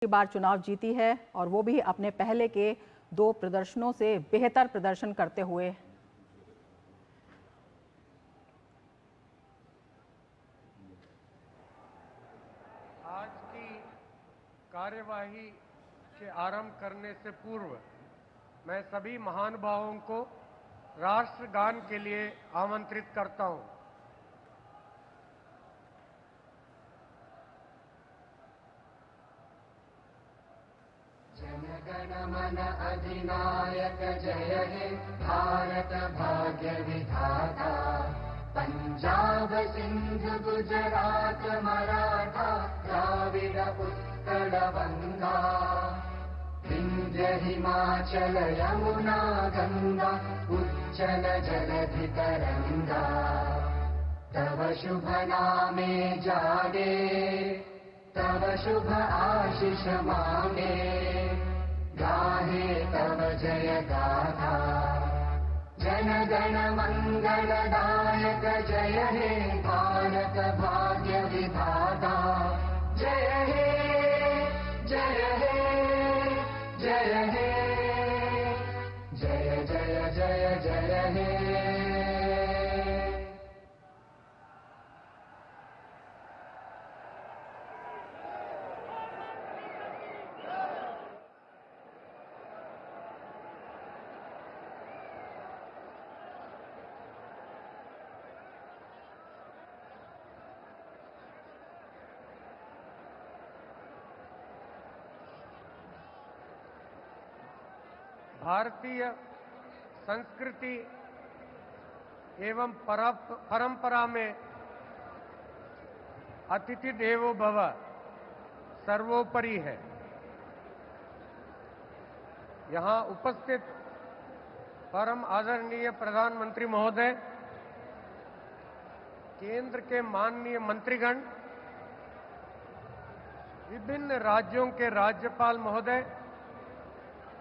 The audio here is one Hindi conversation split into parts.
बार चुनाव जीती है और वो भी अपने पहले के 2 प्रदर्शनों से बेहतर प्रदर्शन करते हुए। आज की कार्यवाही के आरंभ करने से पूर्व मैं सभी महानुभावों को राष्ट्रगान के लिए आमंत्रित करता हूं। जनगण मन अधिनायक जय हे भारत भाग्य विधाता। पंजाब सिंध गुजरात मराठा द्राविड उत्कल गंगा। विंध्य हिमाचल यमुना गंगा उज्जल जलधि तरंगा। तव शुभ नामे जागे तव शुभ आशीष मांगे। गाहे तव जय गाथा जनगण मंगलदायक जय हे भारत भाग्य विधाता। जय हे जय हे जय हे जय जय जय जय हे। भारतीय संस्कृति एवं परंपरा में अतिथि देवो भव सर्वोपरि है। यहां उपस्थित परम आदरणीय प्रधानमंत्री महोदय, केंद्र के माननीय मंत्रीगण, विभिन्न राज्यों के राज्यपाल महोदय,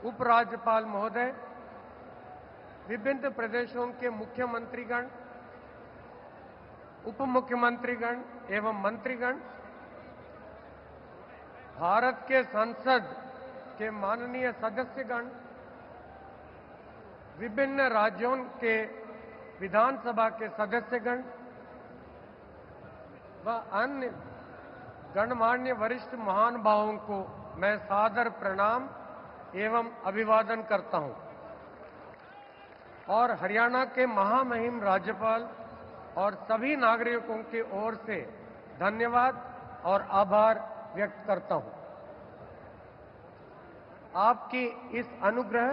उपराज्यपाल महोदय, विभिन्न प्रदेशों के मुख्यमंत्रीगण, उप मुख्यमंत्रीगण एवं मंत्रीगण, भारत के संसद के माननीय सदस्यगण, विभिन्न राज्यों के विधानसभा के सदस्यगण व अन्य गणमान्य वरिष्ठ महानुभावों को मैं सादर प्रणाम एवं अभिवादन करता हूं और हरियाणा के महामहिम राज्यपाल और सभी नागरिकों की ओर से धन्यवाद और आभार व्यक्त करता हूं। आपकी इस अनुग्रह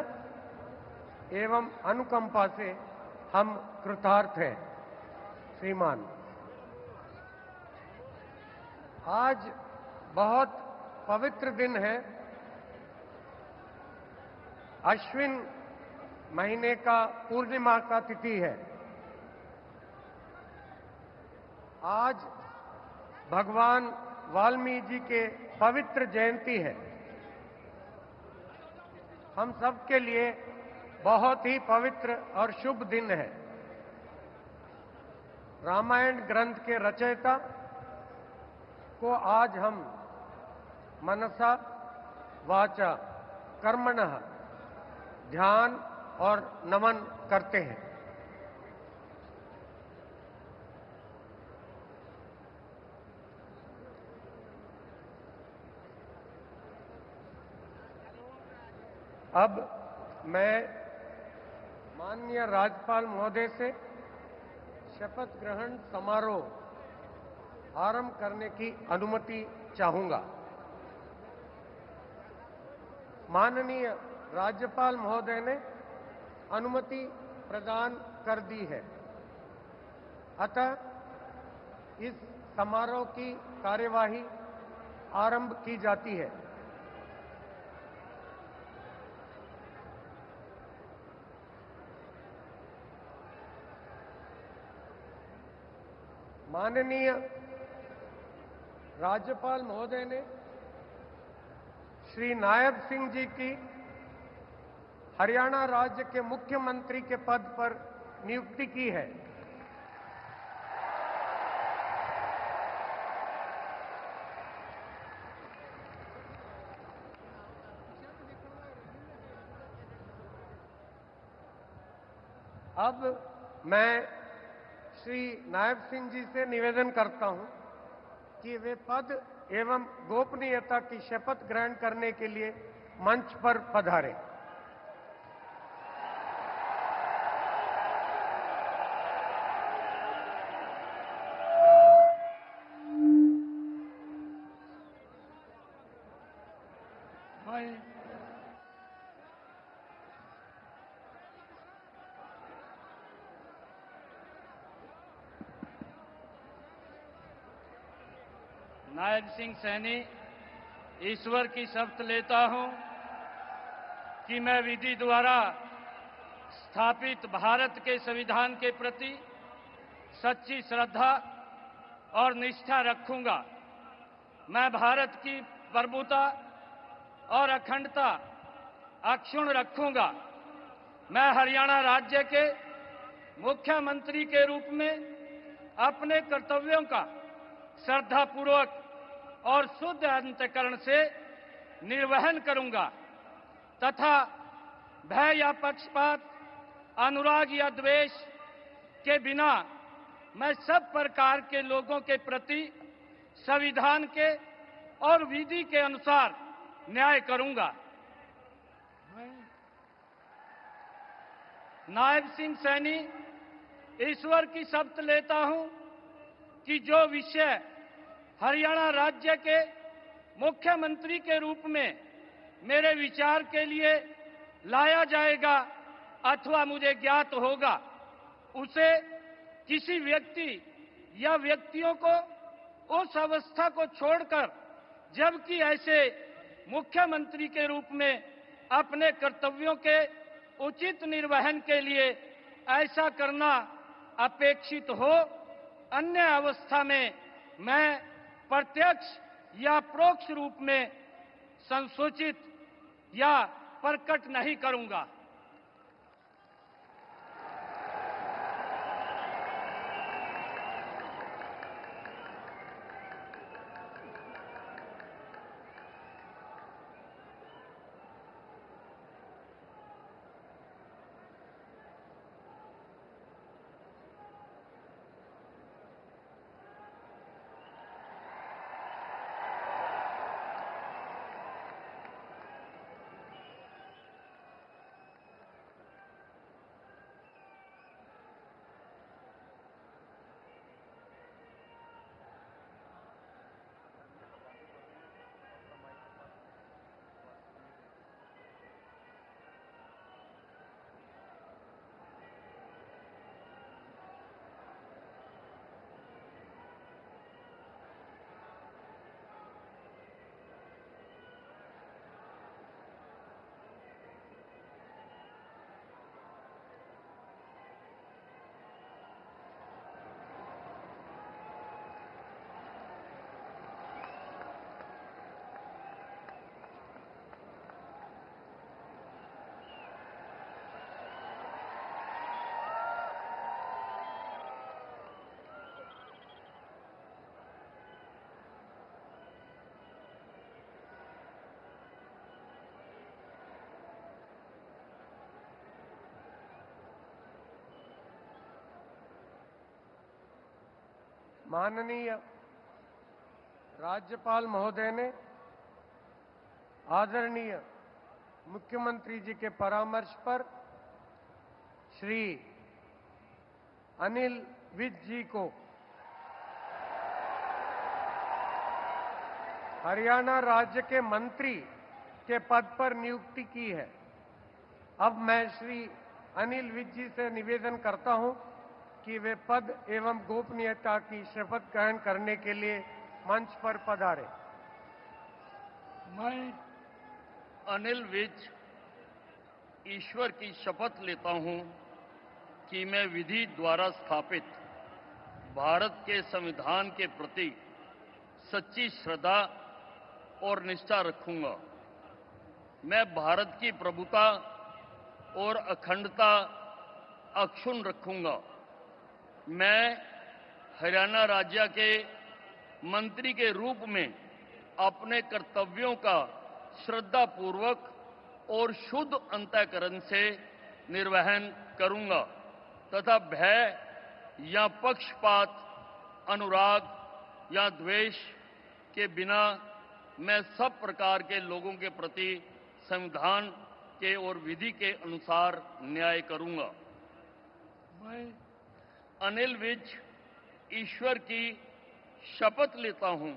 एवं अनुकंपा से हम कृतार्थ हैं। श्रीमान, आज बहुत पवित्र दिन है। अश्विन महीने का पूर्णिमा का तिथि है। आज भगवान वाल्मीकि जी के पवित्र जयंती है। हम सब के लिए बहुत ही पवित्र और शुभ दिन है। रामायण ग्रंथ के रचयिता को आज हम मनसा वाचा कर्मणः ध्यान और नमन करते हैं। अब मैं माननीय राज्यपाल महोदय से शपथ ग्रहण समारोह आरंभ करने की अनुमति चाहूंगा। माननीय राज्यपाल महोदय ने अनुमति प्रदान कर दी है। अतः इस समारोह की कार्यवाही आरंभ की जाती है। माननीय राज्यपाल महोदय ने श्री नायब सिंह जी की हरियाणा राज्य के मुख्यमंत्री के पद पर नियुक्ति की है। अब मैं श्री नायब सिंह जी से निवेदन करता हूं कि वे पद एवं गोपनीयता की शपथ ग्रहण करने के लिए मंच पर पधारें। नायब सिंह सैनी ईश्वर की शपथ लेता हूं कि मैं विधि द्वारा स्थापित भारत के संविधान के प्रति सच्ची श्रद्धा और निष्ठा रखूंगा। मैं भारत की प्रभुता और अखंडता अक्षुण्ण रखूंगा। मैं हरियाणा राज्य के मुख्यमंत्री के रूप में अपने कर्तव्यों का श्रद्धापूर्वक और शुद्ध अंतःकरण से निर्वहन करूंगा तथा भय या पक्षपात, अनुराग या द्वेष के बिना मैं सब प्रकार के लोगों के प्रति संविधान के और विधि के अनुसार न्याय करूंगा। नायब सिंह सैनी ईश्वर की शपथ लेता हूं कि जो विषय हरियाणा राज्य के मुख्यमंत्री के रूप में मेरे विचार के लिए लाया जाएगा अथवा मुझे ज्ञात होगा, उसे किसी व्यक्ति या व्यक्तियों को उस अवस्था को छोड़कर, जबकि ऐसे मुख्यमंत्री के रूप में अपने कर्तव्यों के उचित निर्वहन के लिए ऐसा करना अपेक्षित हो, अन्य अवस्था में मैं प्रत्यक्ष या परोक्ष रूप में संसूचित या प्रकट नहीं करूंगा। माननीय राज्यपाल महोदय ने आदरणीय मुख्यमंत्री जी के परामर्श पर श्री अनिल विज जी को हरियाणा राज्य के मंत्री के पद पर नियुक्ति की है। अब मैं श्री अनिल विज जी से निवेदन करता हूं कि वे पद एवं गोपनीयता की शपथ ग्रहण करने के लिए मंच पर पधारें। मैं अनिल विज ईश्वर की शपथ लेता हूं कि मैं विधि द्वारा स्थापित भारत के संविधान के प्रति सच्ची श्रद्धा और निष्ठा रखूंगा। मैं भारत की प्रभुता और अखंडता अक्षुण्ण रखूंगा। मैं हरियाणा राज्य के मंत्री के रूप में अपने कर्तव्यों का श्रद्धापूर्वक और शुद्ध अंतःकरण से निर्वहन करूंगा तथा भय या पक्षपात, अनुराग या द्वेष के बिना मैं सब प्रकार के लोगों के प्रति संविधान के और विधि के अनुसार न्याय करूंगा। मैं अनिल विज ईश्वर की शपथ लेता हूं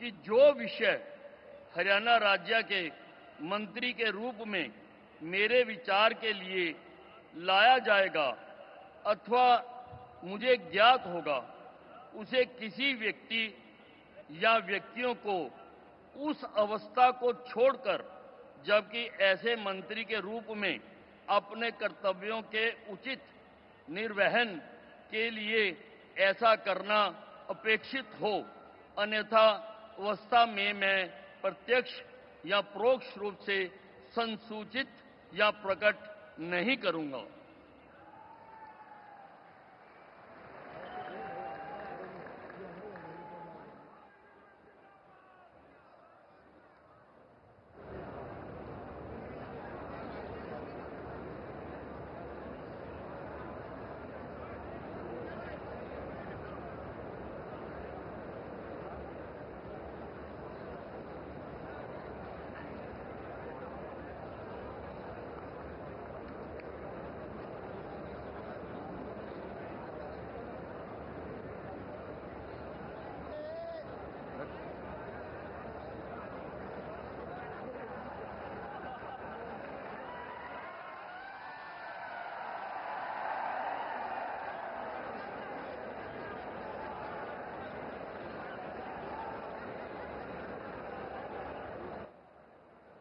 कि जो विषय हरियाणा राज्य के मंत्री के रूप में मेरे विचार के लिए लाया जाएगा अथवा मुझे ज्ञात होगा, उसे किसी व्यक्ति या व्यक्तियों को उस अवस्था को छोड़कर, जबकि ऐसे मंत्री के रूप में अपने कर्तव्यों के उचित निर्वहन के लिए ऐसा करना अपेक्षित हो, अन्यथा अवस्था में मैं प्रत्यक्ष या परोक्ष रूप से संसूचित या प्रकट नहीं करूंगा।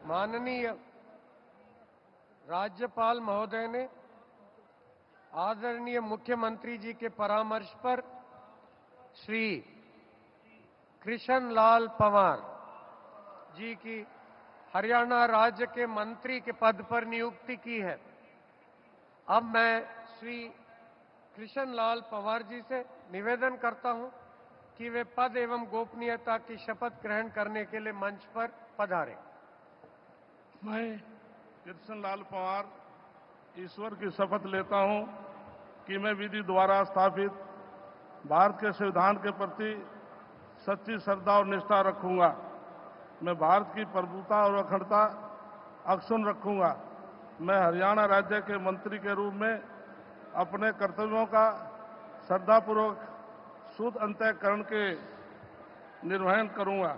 माननीय राज्यपाल महोदय ने आदरणीय मुख्यमंत्री जी के परामर्श पर श्री कृष्ण लाल पंवार जी की हरियाणा राज्य के मंत्री के पद पर नियुक्ति की है। अब मैं श्री कृष्ण लाल पंवार जी से निवेदन करता हूं कि वे पद एवं गोपनीयता की शपथ ग्रहण करने के लिए मंच पर पधारें। मैं कृष्ण लाल पंवार ईश्वर की शपथ लेता हूं कि मैं विधि द्वारा स्थापित भारत के संविधान के प्रति सच्ची श्रद्धा और निष्ठा रखूंगा। मैं भारत की प्रभुता और अखंडता अक्षुण्ण रखूंगा। मैं हरियाणा राज्य के मंत्री के रूप में अपने कर्तव्यों का श्रद्धापूर्वक शुद्ध अंतःकरण के निर्वहन करूंगा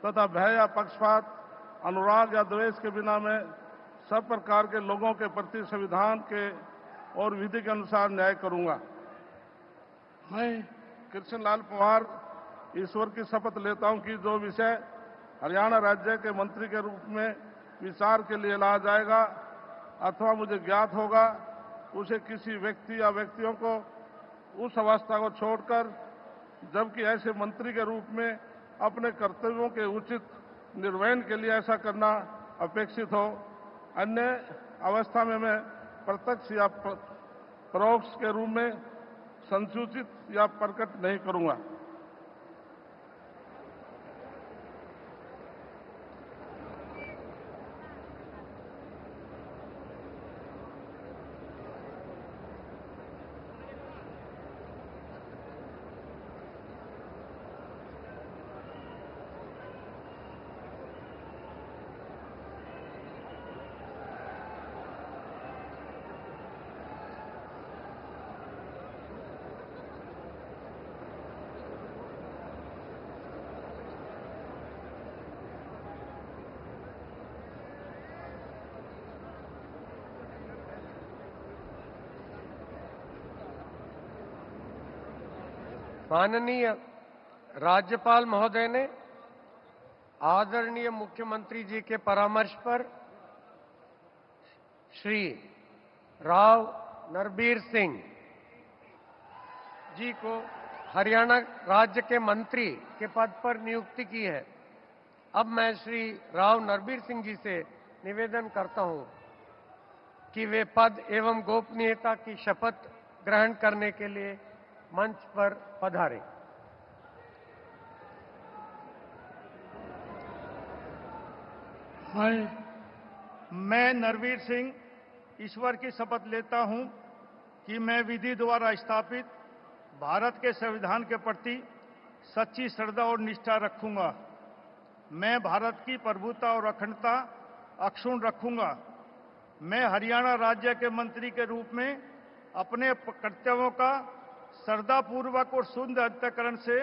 तथा भय या पक्षपात, अनुराग या द्वेष के बिना मैं सब प्रकार के लोगों के प्रति संविधान के और विधि के अनुसार न्याय करूंगा। मैं कृष्ण लाल पंवार ईश्वर की शपथ लेता हूं कि जो विषय हरियाणा राज्य के मंत्री के रूप में विचार के लिए लाया जाएगा अथवा मुझे ज्ञात होगा, उसे किसी व्यक्ति या व्यक्तियों को उस अवस्था को छोड़कर, जबकि ऐसे मंत्री के रूप में अपने कर्तव्यों के उचित निर्वहन के लिए ऐसा करना अपेक्षित हो, अन्य अवस्था में मैं प्रत्यक्ष या परोक्ष के रूप में संसूचित या प्रकट नहीं करूंगा। माननीय राज्यपाल महोदय ने आदरणीय मुख्यमंत्री जी के परामर्श पर श्री राव नरबीर सिंह जी को हरियाणा राज्य के मंत्री के पद पर नियुक्ति की है। अब मैं श्री राव नरबीर सिंह जी से निवेदन करता हूं कि वे पद एवं गोपनीयता की शपथ ग्रहण करने के लिए मंच पर पधारें। मैं नरवीर सिंह ईश्वर की शपथ लेता हूं कि मैं विधि द्वारा स्थापित भारत के संविधान के प्रति सच्ची श्रद्धा और निष्ठा रखूंगा। मैं भारत की प्रभुता और अखंडता अक्षुण्ण रखूंगा। मैं हरियाणा राज्य के मंत्री के रूप में अपने कर्तव्यों का श्रद्धापूर्वक और शुद्ध अंतःकरण से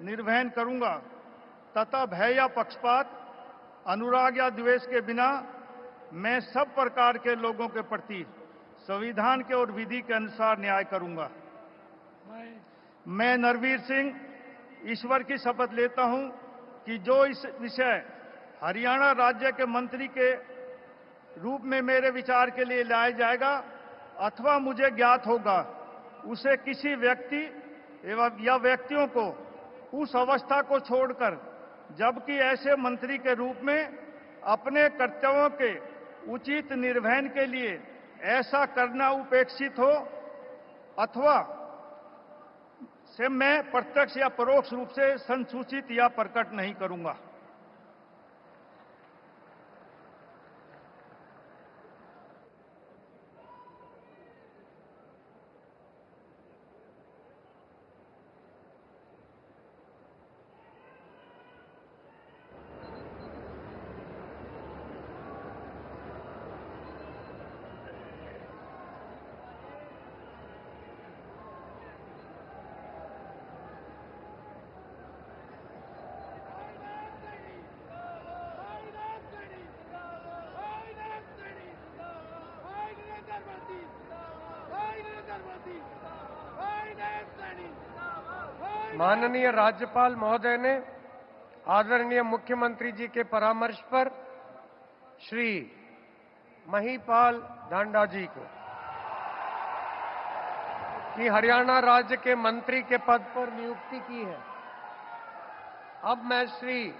निर्वहन करूंगा तथा भय या पक्षपात, अनुराग या द्वेष के बिना मैं सब प्रकार के लोगों के प्रति संविधान के और विधि के अनुसार न्याय करूंगा। मैं नरवीर सिंह ईश्वर की शपथ लेता हूं कि जो इस विषय हरियाणा राज्य के मंत्री के रूप में मेरे विचार के लिए लाया जाएगा अथवा मुझे ज्ञात होगा, उसे किसी व्यक्ति एवं या व्यक्तियों को उस अवस्था को छोड़कर, जबकि ऐसे मंत्री के रूप में अपने कर्तव्यों के उचित निर्वहन के लिए ऐसा करना उपेक्षित हो अथवा से मैं प्रत्यक्ष या परोक्ष रूप से संसूचित या प्रकट नहीं करूंगा। माननीय राज्यपाल महोदय ने आदरणीय मुख्यमंत्री जी के परामर्श पर श्री महिपाल ढांडा जी को कि हरियाणा राज्य के मंत्री के पद पर नियुक्ति की है। अब मैं श्री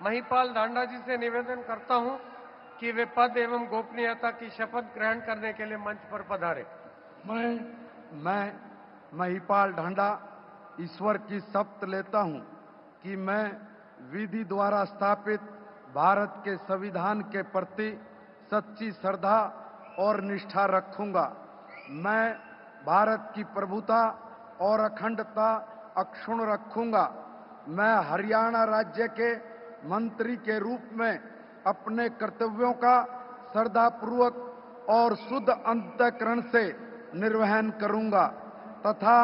महिपाल ढांडा जी से निवेदन करता हूं कि वे पद एवं गोपनीयता की शपथ ग्रहण करने के लिए मंच पर पधारे। मैं महिपाल ढांडा ईश्वर की शपथ लेता हूं कि मैं विधि द्वारा स्थापित भारत के संविधान के प्रति सच्ची श्रद्धा और निष्ठा रखूंगा। मैं भारत की प्रभुता और अखंडता अक्षुण्ण रखूंगा। मैं हरियाणा राज्य के मंत्री के रूप में अपने कर्तव्यों का श्रद्धापूर्वक और शुद्ध अंतःकरण से निर्वहन करूंगा तथा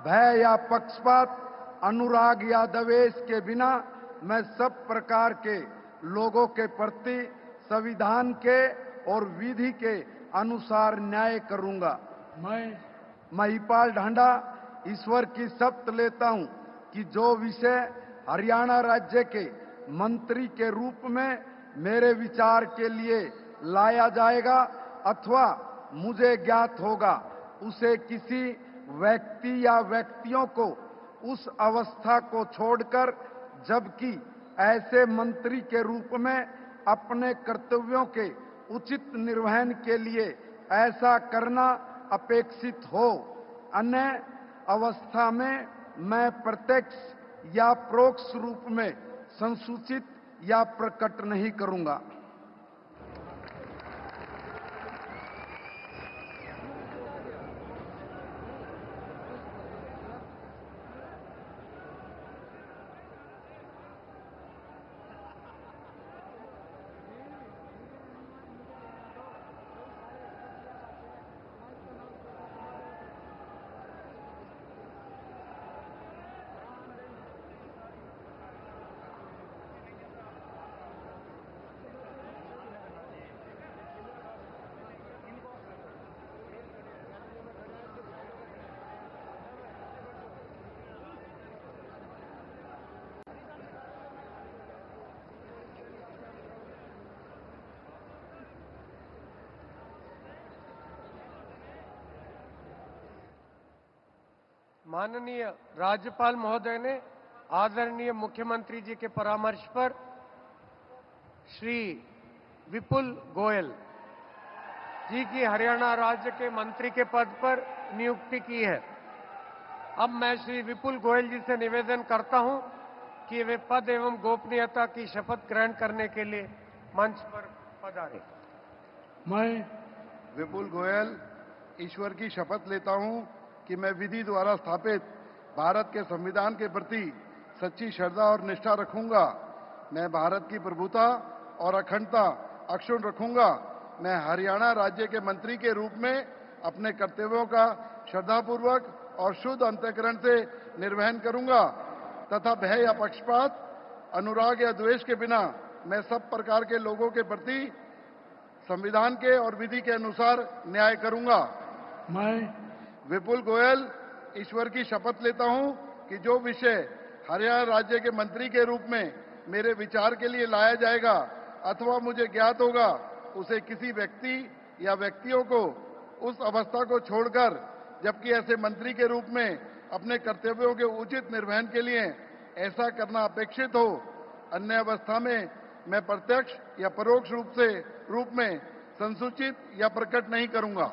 भय या पक्षपात, अनुराग या द्वेष के बिना मैं सब प्रकार के लोगों के प्रति संविधान के और विधि के अनुसार न्याय करूंगा। मैं महिपाल ढांडा ईश्वर की शपथ लेता हूं कि जो विषय हरियाणा राज्य के मंत्री के रूप में मेरे विचार के लिए लाया जाएगा अथवा मुझे ज्ञात होगा, उसे किसी व्यक्ति या व्यक्तियों को उस अवस्था को छोड़कर, जबकि ऐसे मंत्री के रूप में अपने कर्तव्यों के उचित निर्वहन के लिए ऐसा करना अपेक्षित हो, अन्य अवस्था में मैं प्रत्यक्ष या परोक्ष रूप में संसूचित या प्रकट नहीं करूंगा। माननीय राज्यपाल महोदय ने आदरणीय मुख्यमंत्री जी के परामर्श पर श्री विपुल गोयल जी की हरियाणा राज्य के मंत्री के पद पर नियुक्ति की है। अब मैं श्री विपुल गोयल जी से निवेदन करता हूं कि वे पद एवं गोपनीयता की शपथ ग्रहण करने के लिए मंच पर पधारें। मैं विपुल गोयल ईश्वर की शपथ लेता हूं कि मैं विधि द्वारा स्थापित भारत के संविधान के प्रति सच्ची श्रद्धा और निष्ठा रखूंगा। मैं भारत की प्रभुता और अखंडता अक्षुण्ण रखूंगा। मैं हरियाणा राज्य के मंत्री के रूप में अपने कर्तव्यों का श्रद्धापूर्वक और शुद्ध अंतःकरण से निर्वहन करूंगा तथा भय या पक्षपात, अनुराग या द्वेष के बिना मैं सब प्रकार के लोगों के प्रति संविधान के और विधि के अनुसार न्याय करूंगा। मैं विपुल गोयल ईश्वर की शपथ लेता हूं कि जो विषय हरियाणा राज्य के मंत्री के रूप में मेरे विचार के लिए लाया जाएगा अथवा मुझे ज्ञात होगा, उसे किसी व्यक्ति या व्यक्तियों को उस अवस्था को छोड़कर, जबकि ऐसे मंत्री के रूप में अपने कर्तव्यों के उचित निर्वहन के लिए ऐसा करना अपेक्षित हो, अन्य अवस्था में मैं प्रत्यक्ष या परोक्ष रूप में संसूचित या प्रकट नहीं करूंगा।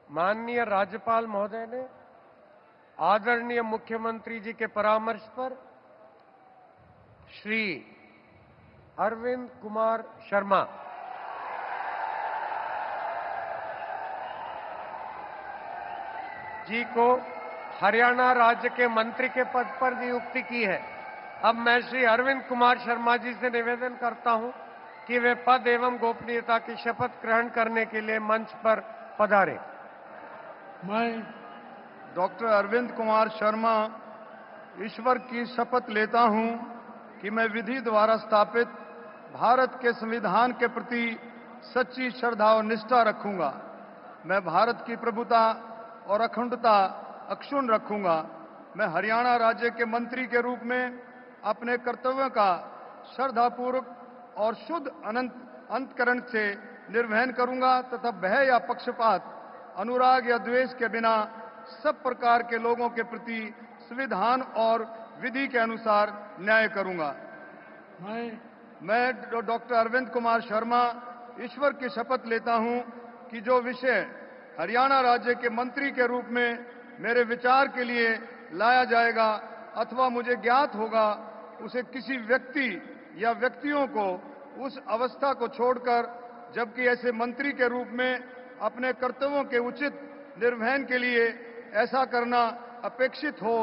माननीय राज्यपाल महोदय ने आदरणीय मुख्यमंत्री जी के परामर्श पर श्री अरविंद कुमार शर्मा जी को हरियाणा राज्य के मंत्री के पद पर नियुक्ति की है। अब मैं श्री अरविंद कुमार शर्मा जी से निवेदन करता हूं कि वे पद एवं गोपनीयता की शपथ ग्रहण करने के लिए मंच पर पधारें। मैं डॉक्टर अरविंद कुमार शर्मा ईश्वर की शपथ लेता हूं कि मैं विधि द्वारा स्थापित भारत के संविधान के प्रति सच्ची श्रद्धा और निष्ठा रखूंगा। मैं भारत की प्रभुता और अखंडता अक्षुण्ण रखूंगा। मैं हरियाणा राज्य के मंत्री के रूप में अपने कर्तव्यों का श्रद्धापूर्वक और शुद्ध अंतःकरण से निर्वहन करूंगा तथा भय या पक्षपात, अनुराग या द्वेष के बिना सब प्रकार के लोगों के प्रति संविधान और विधि के अनुसार न्याय करूंगा। मैं डॉक्टर अरविंद कुमार शर्मा ईश्वर की शपथ लेता हूं कि जो विषय हरियाणा राज्य के मंत्री के रूप में मेरे विचार के लिए लाया जाएगा अथवा मुझे ज्ञात होगा, उसे किसी व्यक्ति या व्यक्तियों को उस अवस्था को छोड़कर, जबकि ऐसे मंत्री के रूप में अपने कर्तव्यों के उचित निर्वहन के लिए ऐसा करना अपेक्षित हो,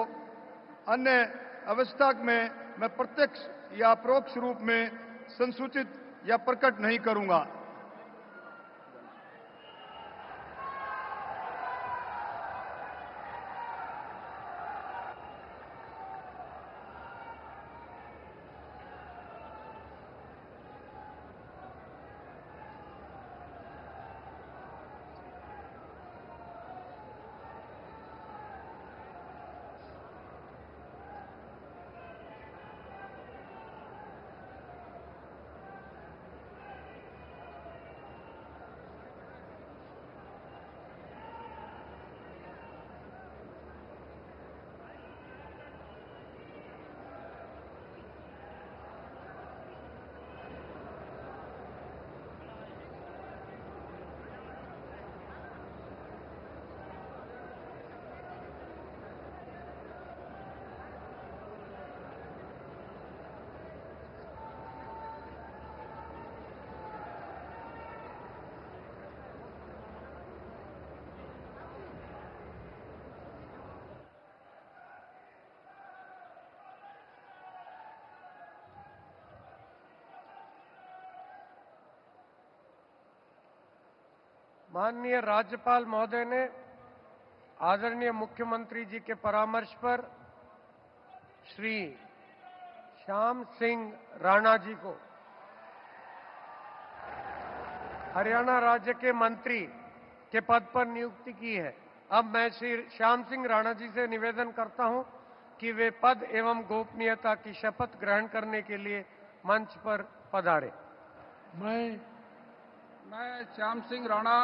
अन्य अवस्था में मैं प्रत्यक्ष या अपरोक्ष रूप में संसूचित या प्रकट नहीं करूंगा। माननीय राज्यपाल महोदय ने आदरणीय मुख्यमंत्री जी के परामर्श पर श्री श्याम सिंह राणा जी को हरियाणा राज्य के मंत्री के पद पर नियुक्ति की है। अब मैं श्री श्याम सिंह राणा जी से निवेदन करता हूं कि वे पद एवं गोपनीयता की शपथ ग्रहण करने के लिए मंच पर पधारे। मैं श्याम सिंह राणा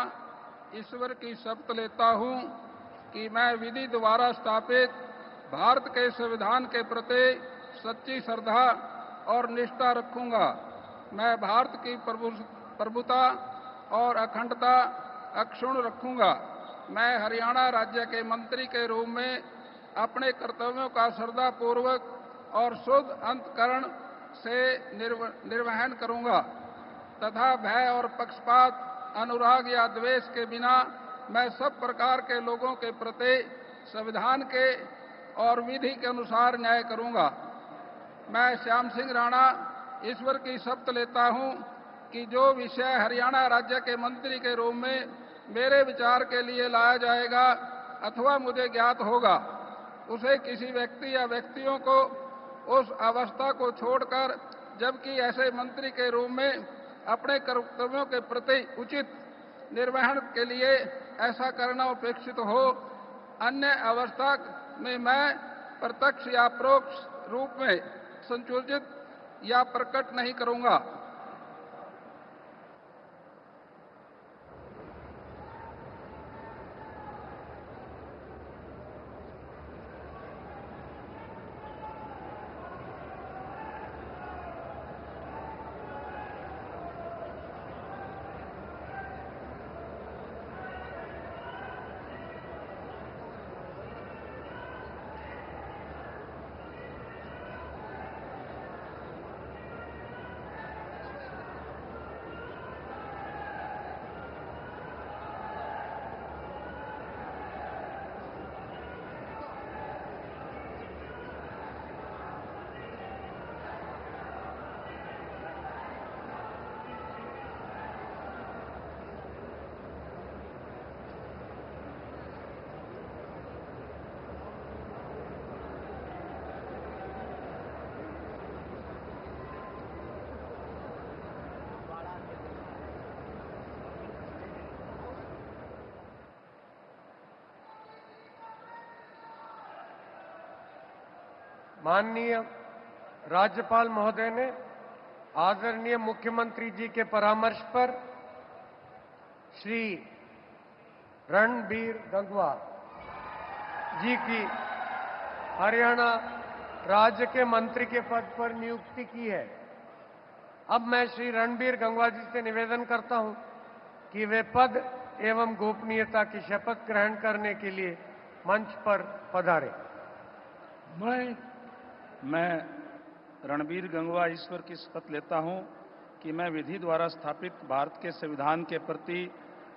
ईश्वर की शपथ लेता हूं कि मैं विधि द्वारा स्थापित भारत के संविधान के प्रति सच्ची श्रद्धा और निष्ठा रखूंगा। मैं भारत की प्रभुता और अखंडता अक्षुण्ण रखूंगा। मैं हरियाणा राज्य के मंत्री के रूप में अपने कर्तव्यों का श्रद्धापूर्वक और शुद्ध अंतःकरण से निर्वहन करूंगा तथा भय और पक्षपात, अनुराग या द्वेष के बिना मैं सब प्रकार के लोगों के प्रति संविधान के और विधि के अनुसार न्याय करूंगा। मैं श्याम सिंह राणा ईश्वर की शपथ लेता हूं कि जो विषय हरियाणा राज्य के मंत्री के रूप में मेरे विचार के लिए लाया जाएगा अथवा मुझे ज्ञात होगा, उसे किसी व्यक्ति या व्यक्तियों को उस अवस्था को छोड़कर, जबकि ऐसे मंत्री के रूप में अपने कर्तव्यों के प्रति उचित निर्वहन के लिए ऐसा करना अपेक्षित हो, अन्य अवस्था में मैं प्रत्यक्ष या परोक्ष रूप में संयोजित या प्रकट नहीं करूंगा। माननीय राज्यपाल महोदय ने आदरणीय मुख्यमंत्री जी के परामर्श पर श्री रणबीर गंगवा जी की हरियाणा राज्य के मंत्री के पद पर नियुक्ति की है। अब मैं श्री रणबीर गंगवा जी से निवेदन करता हूं कि वे पद एवं गोपनीयता की शपथ ग्रहण करने के लिए मंच पर पधारे। मैं रणबीर गंगवा ईश्वर की शपथ लेता हूं कि मैं विधि द्वारा स्थापित भारत के संविधान के प्रति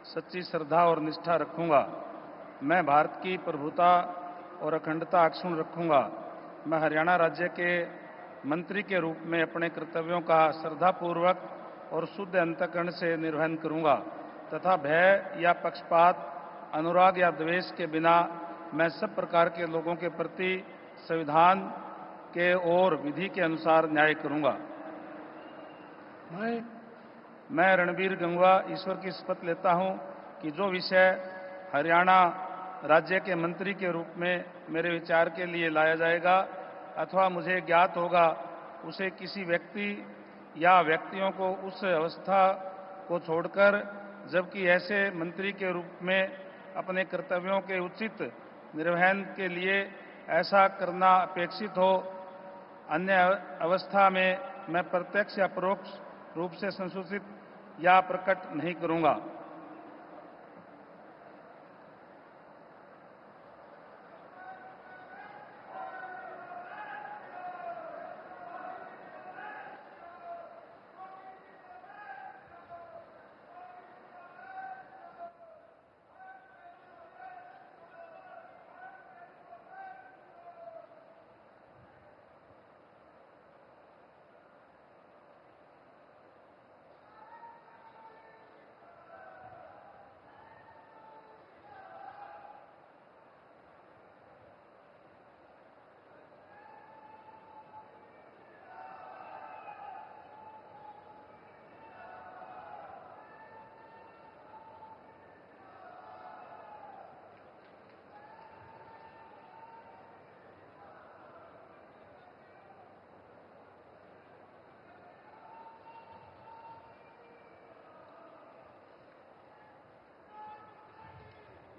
सच्ची श्रद्धा और निष्ठा रखूंगा। मैं भारत की प्रभुता और अखंडता अक्षुण्ण रखूंगा। मैं हरियाणा राज्य के मंत्री के रूप में अपने कर्तव्यों का श्रद्धापूर्वक और शुद्ध अंतःकरण से निर्वहन करूंगा तथा भय या पक्षपात, अनुराग या द्वेष के बिना मैं सब प्रकार के लोगों के प्रति संविधान के और विधि के अनुसार न्याय करूंगा। मैं रणबीर गंगवा ईश्वर की शपथ लेता हूं कि जो विषय हरियाणा राज्य के मंत्री के रूप में मेरे विचार के लिए लाया जाएगा अथवा मुझे ज्ञात होगा, उसे किसी व्यक्ति या व्यक्तियों को उस अवस्था को छोड़कर, जबकि ऐसे मंत्री के रूप में अपने कर्तव्यों के उचित निर्वहन के लिए ऐसा करना अपेक्षित हो, अन्य अवस्था में मैं प्रत्यक्ष या परोक्ष रूप से संसूचित या प्रकट नहीं करूंगा।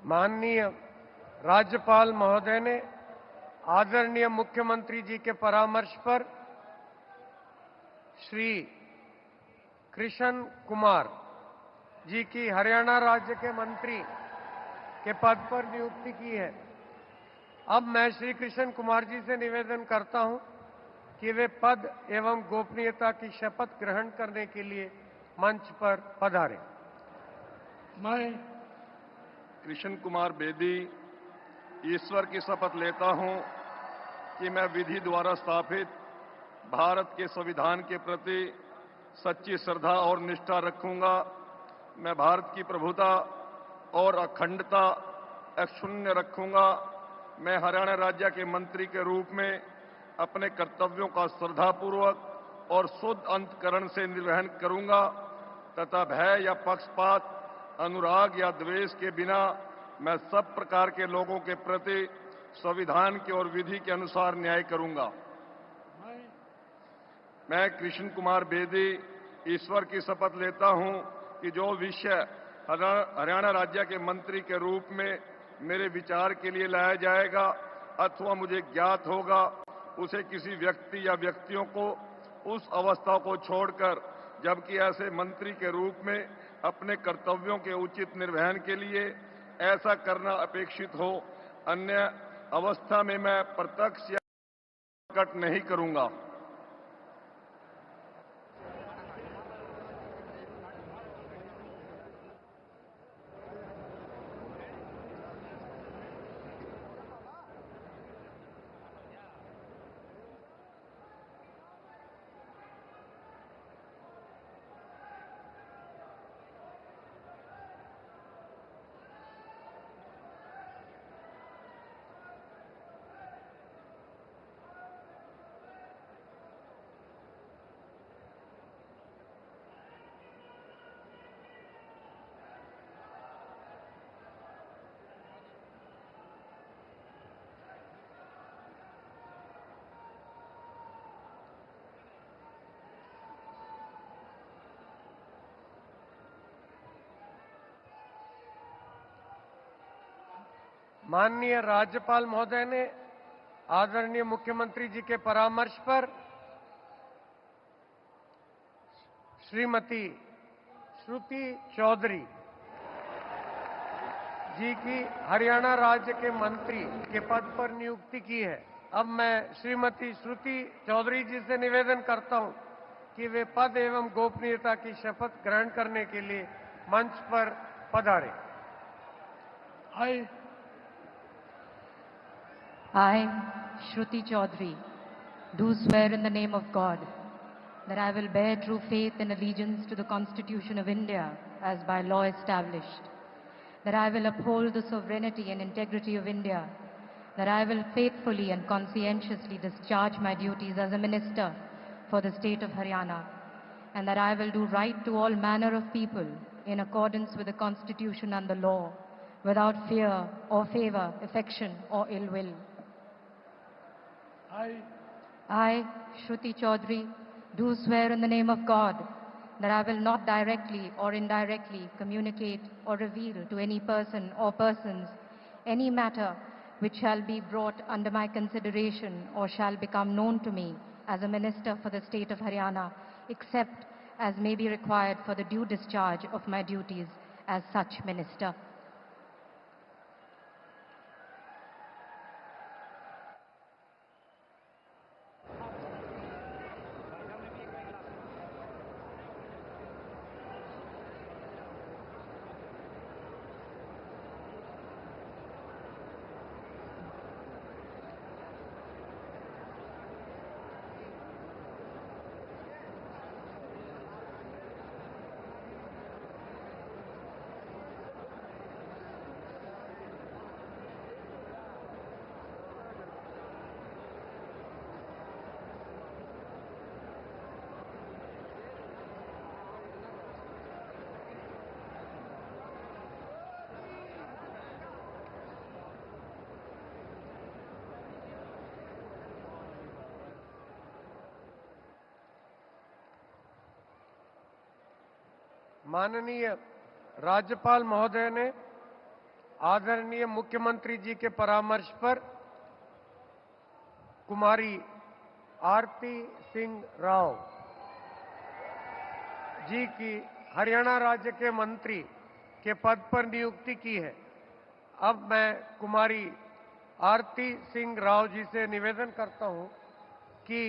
माननीय राज्यपाल महोदय ने आदरणीय मुख्यमंत्री जी के परामर्श पर श्री कृष्ण कुमार जी की हरियाणा राज्य के मंत्री के पद पर नियुक्ति की है। अब मैं श्री कृष्ण कुमार जी से निवेदन करता हूं कि वे पद एवं गोपनीयता की शपथ ग्रहण करने के लिए मंच पर पधारें। मैं कृष्ण कुमार बेदी ईश्वर की शपथ लेता हूं कि मैं विधि द्वारा स्थापित भारत के संविधान के प्रति सच्ची श्रद्धा और निष्ठा रखूंगा। मैं भारत की प्रभुता और अखंडता अक्षुण्ण रखूंगा। मैं हरियाणा राज्य के मंत्री के रूप में अपने कर्तव्यों का श्रद्धापूर्वक और शुद्ध अंतकरण से निर्वहन करूंगा तथा भय या पक्षपात, अनुराग या द्वेष के बिना मैं सब प्रकार के लोगों के प्रति संविधान के और विधि के अनुसार न्याय करूंगा। मैं कृष्ण कुमार बेदी ईश्वर की शपथ लेता हूं कि जो विषय हरियाणा राज्य के मंत्री के रूप में मेरे विचार के लिए लाया जाएगा अथवा मुझे ज्ञात होगा, उसे किसी व्यक्ति या व्यक्तियों को उस अवस्था को छोड़कर, जबकि ऐसे मंत्री के रूप में अपने कर्तव्यों के उचित निर्वहन के लिए ऐसा करना अपेक्षित हो, अन्य अवस्था में मैं प्रत्यक्ष या प्रकट नहीं करूंगा। माननीय राज्यपाल महोदय ने आदरणीय मुख्यमंत्री जी के परामर्श पर श्रीमती श्रुति चौधरी जी की हरियाणा राज्य के मंत्री के पद पर नियुक्ति की है। अब मैं श्रीमती श्रुति चौधरी जी से निवेदन करता हूं कि वे पद एवं गोपनीयता की शपथ ग्रहण करने के लिए मंच पर पधारें। I, Shruti Chaudhary, do swear in the name of God that I will bear true faith and allegiance to the Constitution of India as by law established, that I will uphold the sovereignty and integrity of India, that I will faithfully and conscientiously discharge my duties as a minister for the state of Haryana, and that I will do right to all manner of people in accordance with the Constitution and the law, without fear or favor, affection or ill will. I, Shruti Chaudhary, do swear in the name of God that I will not directly or indirectly communicate or reveal to any person or persons any matter which shall be brought under my consideration or shall become known to me as a minister for the state of Haryana, except as may be required for the due discharge of my duties as such minister. माननीय राज्यपाल महोदय ने आदरणीय मुख्यमंत्री जी के परामर्श पर कुमारी आरती सिंह राव जी की हरियाणा राज्य के मंत्री के पद पर नियुक्ति की है। अब मैं कुमारी आरती सिंह राव जी से निवेदन करता हूं कि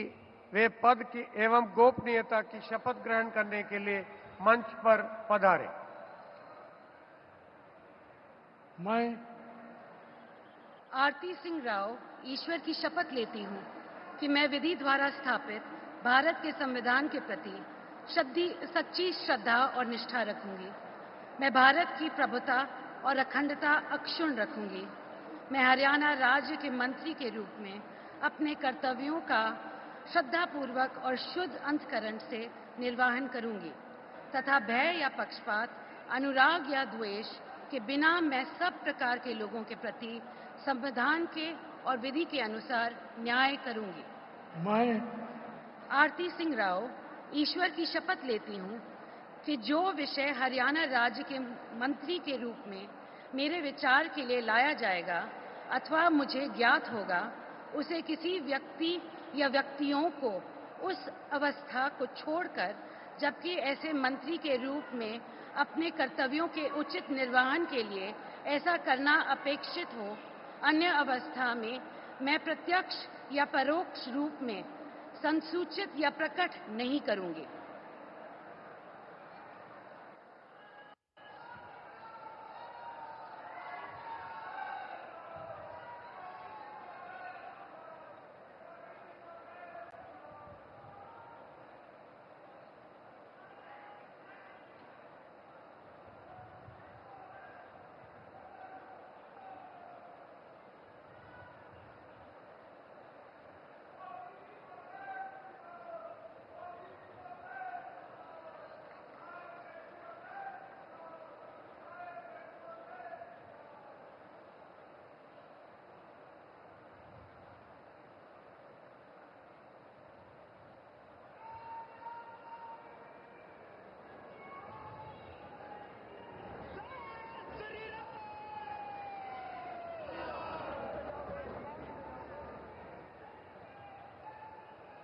वे पद की एवं गोपनीयता की शपथ ग्रहण करने के लिए मंच पर पधारें। मैं आरती सिंह राव ईश्वर की शपथ लेती हूँ कि मैं विधि द्वारा स्थापित भारत के संविधान के प्रति सच्ची श्रद्धा और निष्ठा रखूंगी। मैं भारत की प्रभुता और अखंडता अक्षुण्ण रखूंगी। मैं हरियाणा राज्य के मंत्री के रूप में अपने कर्तव्यों का श्रद्धापूर्वक और शुद्ध अंतःकरण से निर्वहन करूंगी तथा भय या पक्षपात, अनुराग या द्वेष के बिना मैं सब प्रकार के लोगों के प्रति संविधान के और विधि के अनुसार न्याय करूंगी। मैं आरती सिंह राव ईश्वर की शपथ लेती हूँ कि जो विषय हरियाणा राज्य के मंत्री के रूप में मेरे विचार के लिए लाया जाएगा अथवा मुझे ज्ञात होगा, उसे किसी व्यक्ति या व्यक्तियों को उस अवस्था को छोड़कर, जबकि ऐसे मंत्री के रूप में अपने कर्तव्यों के उचित निर्वहन के लिए ऐसा करना अपेक्षित हो, अन्य अवस्था में मैं प्रत्यक्ष या परोक्ष रूप में संसूचित या प्रकट नहीं करूंगी।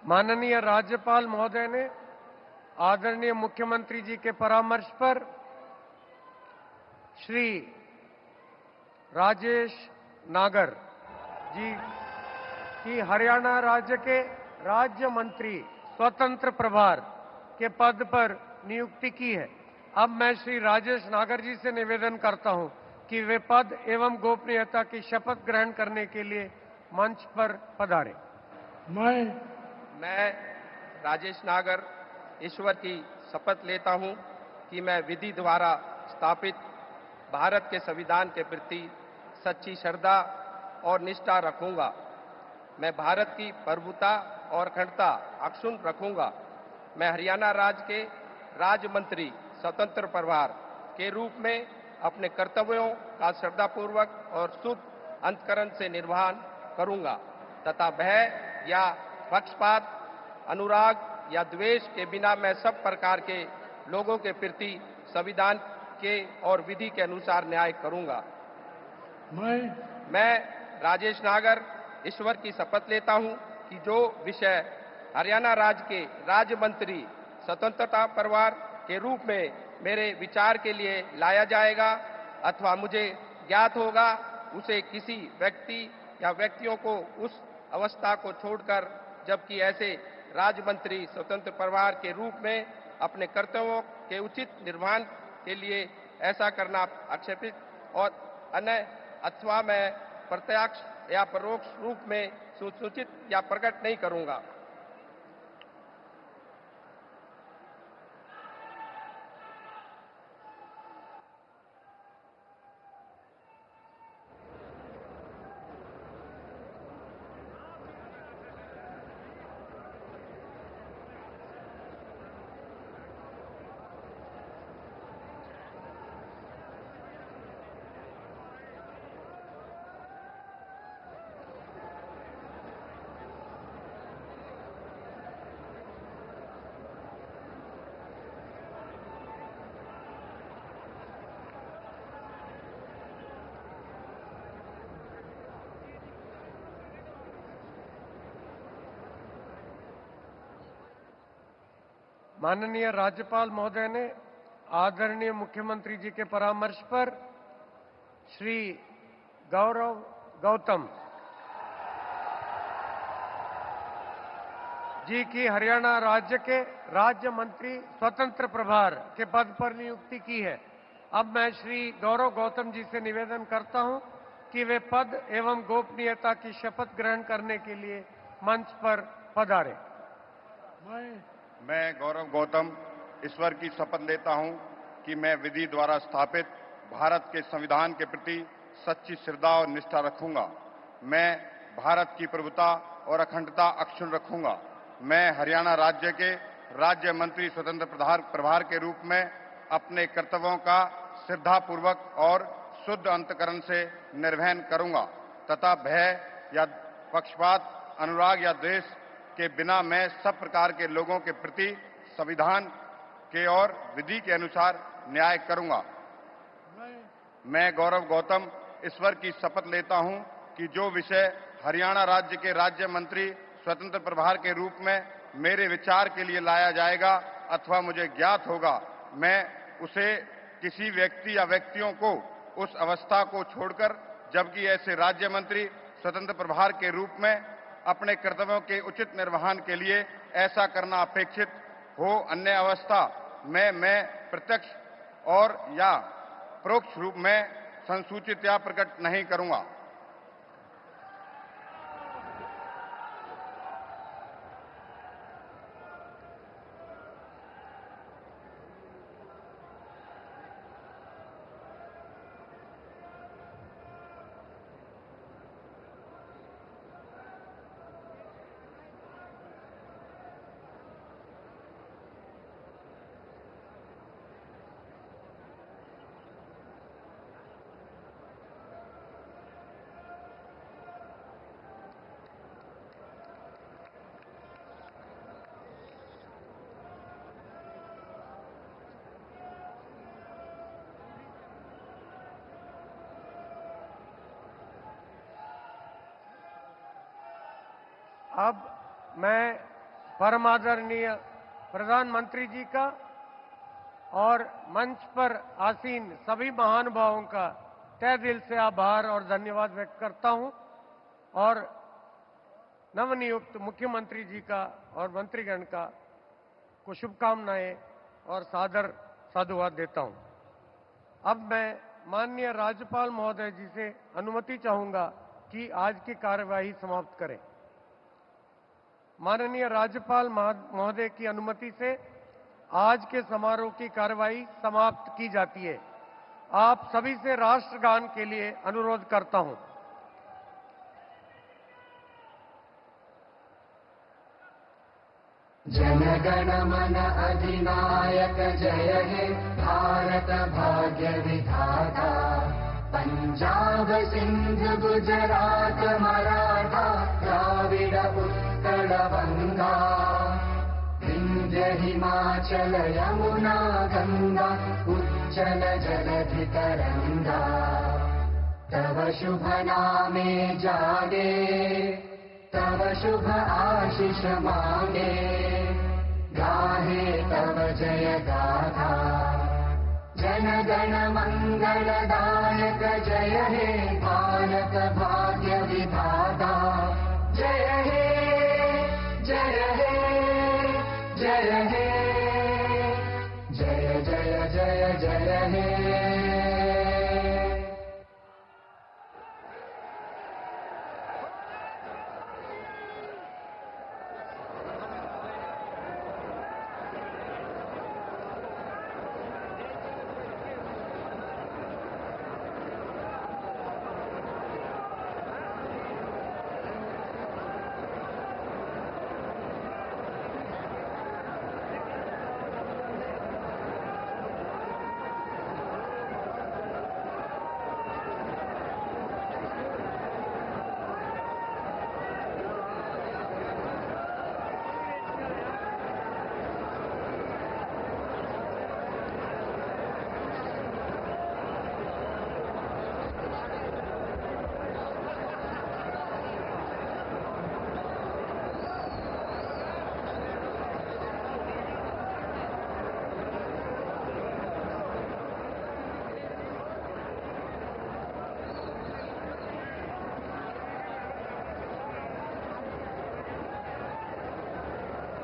माननीय राज्यपाल महोदय ने आदरणीय मुख्यमंत्री जी के परामर्श पर श्री राजेश नागर जी की हरियाणा राज्य के राज्य मंत्री स्वतंत्र प्रभार के पद पर नियुक्ति की है। अब मैं श्री राजेश नागर जी से निवेदन करता हूं कि वे पद एवं गोपनीयता की शपथ ग्रहण करने के लिए मंच पर पधारें। मैं राजेश नागर ईश्वर की शपथ लेता हूं कि मैं विधि द्वारा स्थापित भारत के संविधान के प्रति सच्ची श्रद्धा और निष्ठा रखूंगा। मैं भारत की प्रभुता और अखंडता अक्षुण्ण रखूंगा। मैं हरियाणा राज्य के राज्य मंत्री स्वतंत्र प्रभार के रूप में अपने कर्तव्यों का श्रद्धापूर्वक और शुद्ध अंतःकरण से निर्वहन करूंगा तथा भय या पक्षपात, अनुराग या द्वेष के बिना मैं सब प्रकार के लोगों के प्रति संविधान के और विधि के अनुसार न्याय करूंगा। मैं राजेश नागर ईश्वर की शपथ लेता हूं कि जो विषय हरियाणा राज्य के राज्य मंत्री स्वतंत्रता परिवार के रूप में मेरे विचार के लिए लाया जाएगा अथवा मुझे ज्ञात होगा, उसे किसी व्यक्ति या व्यक्तियों को उस अवस्था को छोड़कर, जबकि ऐसे राज्य मंत्री स्वतंत्र परिवार के रूप में अपने कर्तव्यों के उचित निर्वहन के लिए ऐसा करना आक्षेपित और अन्य अथवा मैं प्रत्यक्ष या परोक्ष रूप में सूचित या प्रकट नहीं करूंगा। माननीय राज्यपाल महोदय ने आदरणीय मुख्यमंत्री जी के परामर्श पर श्री गौरव गौतम जी की हरियाणा राज्य के राज्य मंत्री स्वतंत्र प्रभार के पद पर नियुक्ति की है। अब मैं श्री गौरव गौतम जी से निवेदन करता हूं कि वे पद एवं गोपनीयता की शपथ ग्रहण करने के लिए मंच पर पधारें। मैं गौरव गौतम ईश्वर की शपथ लेता हूं कि मैं विधि द्वारा स्थापित भारत के संविधान के प्रति सच्ची श्रद्धा और निष्ठा रखूंगा। मैं भारत की प्रभुता और अखंडता अक्षुण्ण रखूंगा। मैं हरियाणा राज्य के राज्य मंत्री स्वतंत्र प्रभार के रूप में अपने कर्तव्यों का श्रद्धापूर्वक और शुद्ध अंतकरण से निर्वहन करूंगा तथा भय या पक्षपात, अनुराग या द्वेष के बिना मैं सब प्रकार के लोगों के प्रति संविधान के और विधि के अनुसार न्याय करूंगा। मैं गौरव गौतम ईश्वर की शपथ लेता हूं कि जो विषय हरियाणा राज्य के राज्य मंत्री स्वतंत्र प्रभार के रूप में मेरे विचार के लिए लाया जाएगा अथवा मुझे ज्ञात होगा, मैं उसे किसी व्यक्ति या व्यक्तियों को उस अवस्था को छोड़कर, जबकि ऐसे राज्य मंत्री स्वतंत्र प्रभार के रूप में अपने कर्तव्यों के उचित निर्वहन के लिए ऐसा करना अपेक्षित हो, अन्य अवस्था में मैं प्रत्यक्ष और या परोक्ष रूप में संसूचित या प्रकट नहीं करूंगा। अब मैं परम आदरणीय प्रधानमंत्री जी का और मंच पर आसीन सभी महानुभावों का तहे दिल से आभार और धन्यवाद व्यक्त करता हूं और नवनियुक्त मुख्यमंत्री जी का और मंत्रीगण का को शुभकामनाएं और सादर साधुवाद देता हूं। अब मैं माननीय राज्यपाल महोदय जी से अनुमति चाहूंगा कि आज की कार्यवाही समाप्त करें। माननीय राज्यपाल महोदय की अनुमति से आज के समारोह की कार्यवाही समाप्त की जाती है। आप सभी से राष्ट्रगान के लिए अनुरोध करता हूं। जनगण मन अधिनायक जय हे भारत भाग्य विधाता, पंजाब सिंध गुजरात मराठा द्राविड उत्कल गंगा, विंध्य हिमाचल यमुना गंगा उच्चल जलधि तरंगा, तव शुभ नामे जागे तव शुभ आशीष मांगे, गाहे तव जय गाथा, जन गण मंगलदायक जय हे भारत भाग्य विधाता, जय हे जय हे जय हे जय जय जय जय हे।